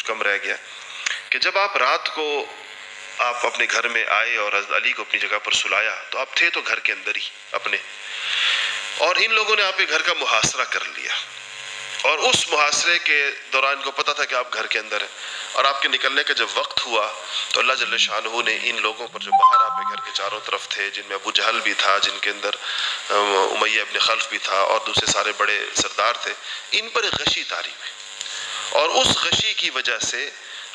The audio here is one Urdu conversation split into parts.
کچھ کم رہ گیا کہ جب آپ رات کو آپ اپنے گھر میں آئے اور حضرت علی کو اپنی جگہ پر سلایا تو آپ تھے تو گھر کے اندر ہی اپنے، اور ان لوگوں نے آپ کے گھر کا محاصرہ کر لیا، اور اس محاصرے کے دوران ان کو پتہ تھا کہ آپ گھر کے اندر ہیں، اور آپ کے نکلنے کا جب وقت ہوا تو اللہ جل شانہ نے ان لوگوں پر جو باہر آپ کے گھر کے چاروں طرف تھے، جن میں ابو جہل بھی تھا، جن کے اندر امیہ ابن خلف بھی تھا، اور دوسرے سارے بڑے سردار تھے، ان پر ایک غشی طاری ہوئی، اور اس غشی کی وجہ سے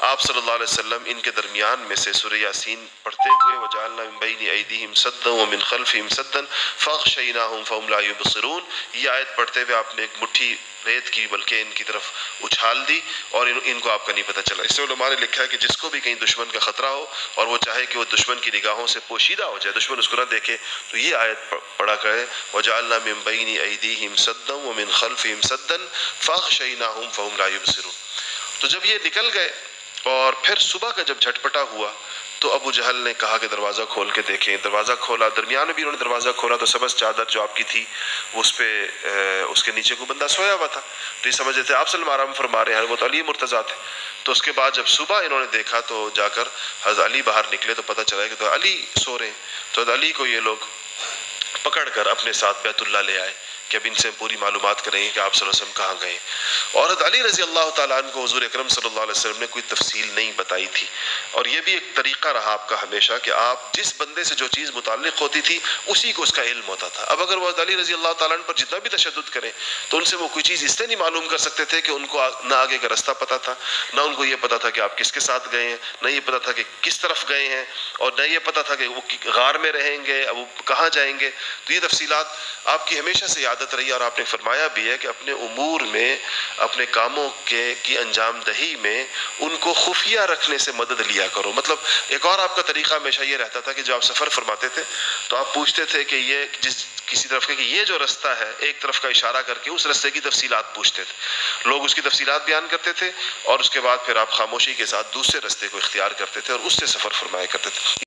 آپ صلی اللہ علیہ وسلم ان کے درمیان میں سے سورہ یاسین پڑھتے ہوئے وَجَعَلْنَا مِن بَيْنِ أَيْدِيهِمْ سَدًّا وَمِن خَلْفِهِمْ سَدًّا فَأَغْشَيْنَاهُمْ فَهُمْ لَا يُبْصِرُونَ، یہ آیت پڑھتے ہوئے آپ نے ایک مٹھی ریت کی بلکہ ان کی طرف اچھال دی اور ان کو آپ کا نہیں پتہ چلا۔ اس سے علماء نے لکھا ہے کہ جس کو بھی کہیں دشمن کا خطرہ ہو اور وہ چاہے کہ وہ دشمن کی نگاہوں سے پوشیدہ ہو جائے، دشمن اس کو نہ دیکھے، تو یہ آیت پڑھا کرے وَجَعَلْنَا مِن بَيْنِ أَيْدِيهِمْ سَدًّا وَمِن خَلْفِهِمْ سَدًّا فَأَغْشَيْنَاهُمْ فَهُمْ لَا يُبْصِرُونَ۔ تو جب یہ نکل گئے اور پھر صبح کا جب جھٹپٹا ہوا تو ابو جہل نے کہا کہ دروازہ کھول کے دیکھیں، دروازہ کھولا، درمیان میں بھی انہوں نے دروازہ کھولا تو سبز چادر جو آپ کی تھی اس پہ اس کے نیچے کوئی بندہ سویا ہوا تھا، تو یہ سمجھتے تھے آپ صلی اللہ علیہ وسلم فرما رہے ہیں، وہ تو علی مرتضیٰ تھے۔ تو اس کے بعد جب صبح انہوں نے دیکھا تو جا کر حضرت علی باہر نکلے تو پتہ چلا کہ تو علی سو رہے ہیں، تو حضرت علی کو یہ لوگ پکڑ کر اپنے ساتھ بیت اللہ لے آئے کہ اب ان سے پوری معلومات کریں گے کہ آپ صلی اللہ علیہ وسلم کہاں گئے، اور حضرت علی رضی اللہ تعالیٰ عنہ کو حضور اکرم صلی اللہ علیہ وسلم نے کوئی تفصیل نہیں بتائی تھی، اور یہ بھی ایک طریقہ رہا آپ کا ہمیشہ کہ آپ جس بندے سے جو چیز متعلق ہوتی تھی اسی کو اس کا علم ہوتا تھا۔ اب اگر وہ حضرت علی رضی اللہ تعالیٰ عنہ پر جتنا بھی تشدد کریں تو ان سے وہ کوئی چیز اس سے نہیں معلوم کر سکتے تھے کہ ان کو نہ آگے کا رستہ پتہ تھا، نہ ان کو یہ پتہ تھا کہ آپ کس کے ساتھ گئے ہیں، نہ یہ پتہ تھا کہ کس طرف گئے ہیں، اور نہ یہ پتہ تھا کہ وہ غار میں رہیں گے، اب وہ کہاں جائیں گے۔ تو یہ تفصیلات آپ کی ہمیشہ سے عادت رہی، اور آپ نے فرمایا بھی ہے کہ اپنے امور میں، اپنے کاموں کی انجام دہی میں ان کو خفیہ رکھنے سے مدد لیا کرو۔ مطلب ایک اور آپ کا طریقہ ہمیشہ یہ رہتا تھا کہ جب آپ سفر فرماتے تھے تو آپ پوچھتے تھے کہ یہ کسی طرف کہ یہ جو رستہ ہے، ایک طرف کا اشارہ کر کے اس رستے کی تفصیلات پوچھتے تھے، لوگ اس کی تفصیلات بیان کرتے تھے، اور اس کے بعد پھر آپ خاموشی کے ساتھ دوسرے رستے کو اختیار کرتے تھے اور اس سے سفر فرمایا کرتے تھے۔